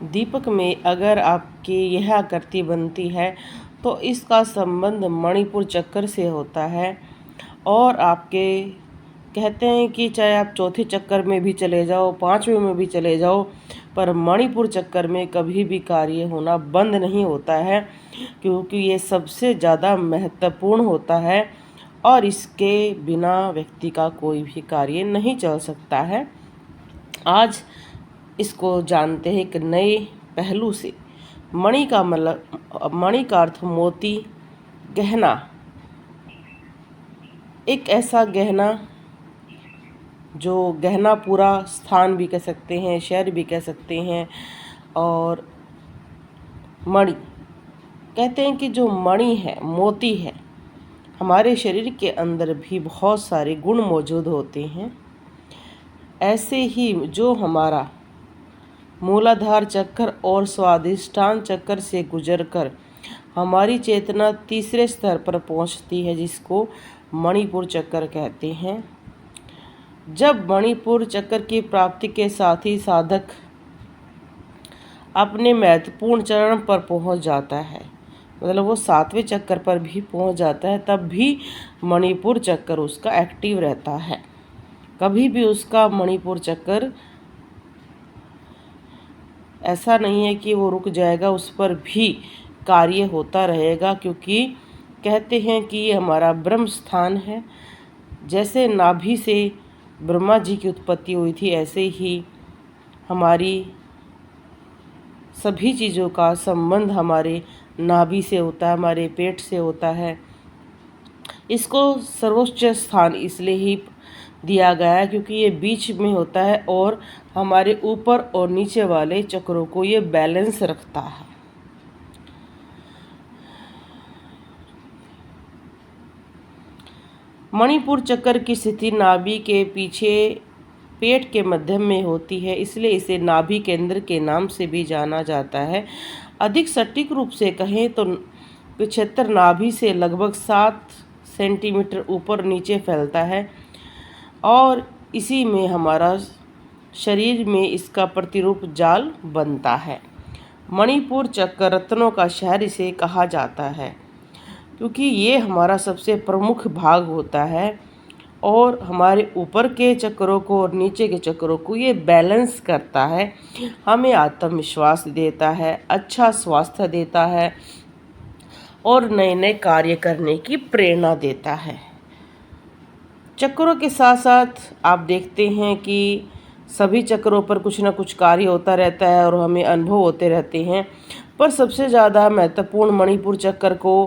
दीपक में अगर आपकी यह आकृति बनती है तो इसका संबंध मणिपुर चक्र से होता है। और आपके कहते हैं कि चाहे आप चौथे चक्कर में भी चले जाओ, पांचवें में भी चले जाओ, पर मणिपुर चक्कर में कभी भी कार्य होना बंद नहीं होता है, क्योंकि ये सबसे ज़्यादा महत्वपूर्ण होता है और इसके बिना व्यक्ति का कोई भी कार्य नहीं चल सकता है। आज इसको जानते हैं एक नए पहलू से। मणि का मतलब, मणि का अर्थ मोती, गहना, एक ऐसा गहना जो गहना पूरा स्थान भी कह सकते हैं, शहर भी कह सकते हैं। और मणि कहते हैं कि जो मणि है, मोती है, हमारे शरीर के अंदर भी बहुत सारे गुण मौजूद होते हैं। ऐसे ही जो हमारा मूलाधार चक्र और स्वाधिष्ठान चक्र से गुजरकर हमारी चेतना तीसरे स्तर पर पहुंचती है, जिसको मणिपुर चक्र कहते हैं। जब मणिपुर चक्र की प्राप्ति के साथ ही साधक अपने महत्वपूर्ण चरण पर पहुंच जाता है, मतलब वो सातवें चक्कर पर भी पहुंच जाता है, तब भी मणिपुर चक्र उसका एक्टिव रहता है। कभी भी उसका मणिपुर चक्र ऐसा नहीं है कि वो रुक जाएगा, उस पर भी कार्य होता रहेगा, क्योंकि कहते हैं कि ये हमारा ब्रह्म स्थान है। जैसे नाभि से ब्रह्मा जी की उत्पत्ति हुई थी, ऐसे ही हमारी सभी चीज़ों का संबंध हमारे नाभि से होता है, हमारे पेट से होता है। इसको सर्वोच्च स्थान इसलिए ही दिया गया है क्योंकि ये बीच में होता है और हमारे ऊपर और नीचे वाले चक्रों को ये बैलेंस रखता है। मणिपुर चक्र की स्थिति नाभि के पीछे पेट के मध्य में होती है, इसलिए इसे नाभि केंद्र के नाम से भी जाना जाता है। अधिक सटीक रूप से कहें तो पिछत्तर नाभि से लगभग 7 सेंटीमीटर ऊपर नीचे फैलता है और इसी में हमारा शरीर में इसका प्रतिरूप जाल बनता है। मणिपुर चक्र रत्नों का शहर इसे कहा जाता है, क्योंकि ये हमारा सबसे प्रमुख भाग होता है और हमारे ऊपर के चक्रों को और नीचे के चक्रों को ये बैलेंस करता है, हमें आत्मविश्वास देता है, अच्छा स्वास्थ्य देता है और नए नए कार्य करने की प्रेरणा देता है। चक्रों के साथ साथ आप देखते हैं कि सभी चक्रों पर कुछ ना कुछ कार्य होता रहता है और हमें अनुभव होते रहते हैं, पर सबसे ज़्यादा महत्वपूर्ण मणिपुर चक्र को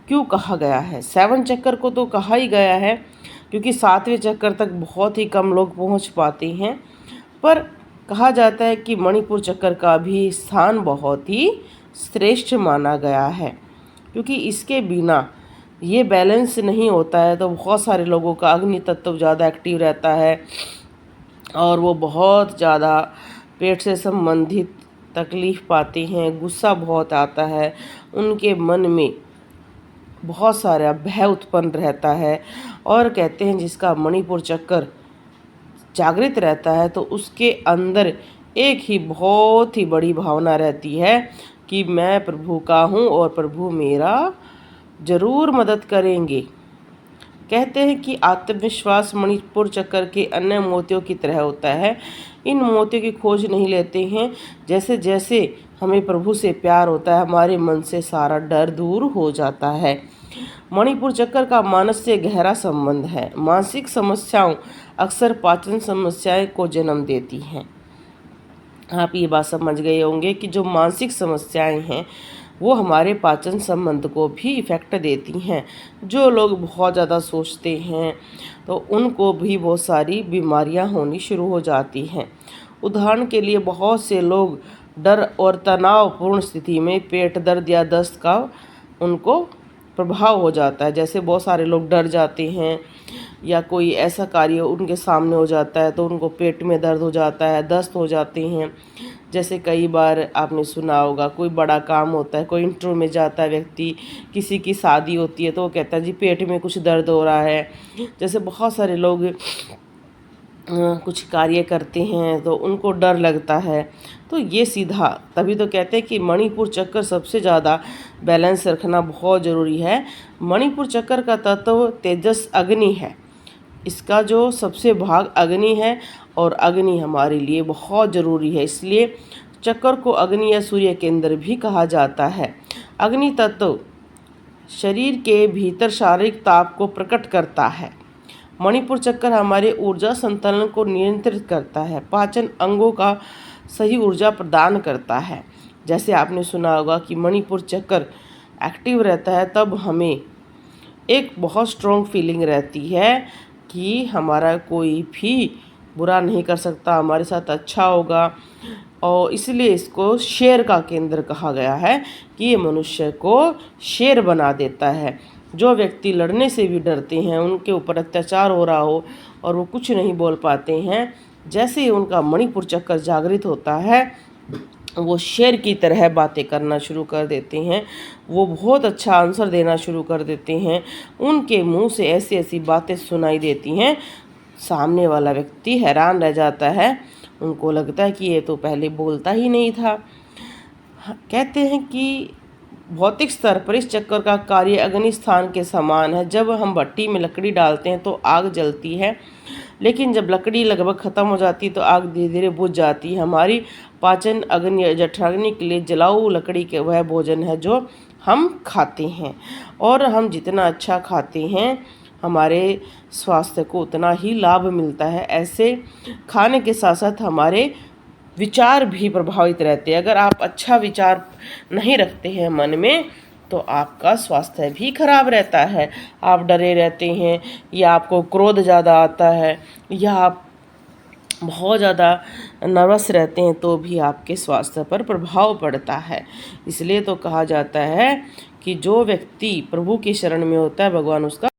क्यों कहा गया है? 7 चक्कर को तो कहा ही गया है क्योंकि 7वें चक्कर तक बहुत ही कम लोग पहुंच पाते हैं, पर कहा जाता है कि मणिपुर चक्कर का भी स्थान बहुत ही श्रेष्ठ माना गया है, क्योंकि इसके बिना ये बैलेंस नहीं होता है। तो बहुत सारे लोगों का अग्नि तत्व ज़्यादा एक्टिव रहता है और वो बहुत ज़्यादा पेट से संबंधित तकलीफ़ पाते हैं, गुस्सा बहुत आता है, उनके मन में बहुत सारा भय उत्पन्न रहता है। और कहते हैं जिसका मणिपुर चक्र जागृत रहता है तो उसके अंदर एक ही बहुत ही बड़ी भावना रहती है कि मैं प्रभु का हूँ और प्रभु मेरा ज़रूर मदद करेंगे। कहते हैं कि आत्मविश्वास मणिपुर चक्र के अन्य मोतियों की तरह होता है। इन मोतियों की खोज नहीं लेते हैं, जैसे जैसे हमें प्रभु से प्यार होता है हमारे मन से सारा डर दूर हो जाता है। मणिपुर चक्र का मानस से गहरा संबंध है। मानसिक समस्याओं अक्सर पाचन समस्याएं को जन्म देती हैं। आप ये बात समझ गए होंगे कि जो मानसिक समस्याएं हैं वो हमारे पाचन संबंध को भी इफ़ेक्ट देती हैं। जो लोग बहुत ज़्यादा सोचते हैं तो उनको भी बहुत सारी बीमारियां होनी शुरू हो जाती हैं। उदाहरण के लिए बहुत से लोग डर और तनावपूर्ण स्थिति में पेट दर्द या दस्त का उनको प्रभाव हो जाता है। जैसे बहुत सारे लोग डर जाते हैं या कोई ऐसा कार्य उनके सामने हो जाता है तो उनको पेट में दर्द हो जाता है, दस्त हो जाते हैं। जैसे कई बार आपने सुना होगा कोई बड़ा काम होता है, कोई इंटरव्यू में जाता है व्यक्ति, किसी की शादी होती है तो वो कहता है जी पेट में कुछ दर्द हो रहा है। जैसे बहुत सारे लोग कुछ कार्य करते हैं तो उनको डर लगता है। तो ये सीधा, तभी तो कहते हैं कि मणिपुर चक्र सबसे ज़्यादा बैलेंस रखना बहुत ज़रूरी है। मणिपुर चक्र का तत्व तेजस अग्नि है, इसका जो सबसे भाग अग्नि है, और अग्नि हमारे लिए बहुत ज़रूरी है, इसलिए चक्र को अग्नि या सूर्य केंद्र भी कहा जाता है। अग्नि तत्व शरीर के भीतर शारीरिक ताप को प्रकट करता है। मणिपुर चक्र हमारे ऊर्जा संतुलन को नियंत्रित करता है, पाचन अंगों का सही ऊर्जा प्रदान करता है। जैसे आपने सुना होगा कि मणिपुर चक्र एक्टिव रहता है तब हमें एक बहुत स्ट्रॉन्ग फीलिंग रहती है कि हमारा कोई भी बुरा नहीं कर सकता, हमारे साथ अच्छा होगा। और इसलिए इसको शेर का केंद्र कहा गया है कि ये मनुष्य को शेर बना देता है। जो व्यक्ति लड़ने से भी डरते हैं, उनके ऊपर अत्याचार हो रहा हो और वो कुछ नहीं बोल पाते हैं, जैसे ही उनका मणिपुर चक्र जागृत होता है वो शेर की तरह बातें करना शुरू कर देते हैं, वो बहुत अच्छा आंसर देना शुरू कर देते हैं, उनके मुंह से ऐसी ऐसी बातें सुनाई देती हैं, सामने वाला व्यक्ति हैरान रह जाता है, उनको लगता है कि ये तो पहले बोलता ही नहीं था। कहते हैं कि भौतिक स्तर पर इस चक्र का कार्य अग्नि स्थान के समान है। जब हम भट्टी में लकड़ी डालते हैं तो आग जलती है, लेकिन जब लकड़ी लगभग ख़त्म हो जाती है तो आग धीरे धीरे बुझ जाती है। हमारी पाचन अग्नि जठराग्नि के लिए जलाऊ लकड़ी के वह भोजन है जो हम खाते हैं, और हम जितना अच्छा खाते हैं हमारे स्वास्थ्य को उतना ही लाभ मिलता है। ऐसे खाने के साथ साथ हमारे विचार भी प्रभावित रहते हैं। अगर आप अच्छा विचार नहीं रखते हैं मन में तो आपका स्वास्थ्य भी खराब रहता है, आप डरे रहते हैं, या आपको क्रोध ज़्यादा आता है, या आप बहुत ज़्यादा नर्वस रहते हैं तो भी आपके स्वास्थ्य पर प्रभाव पड़ता है। इसलिए तो कहा जाता है कि जो व्यक्ति प्रभु की शरण में होता है भगवान उसका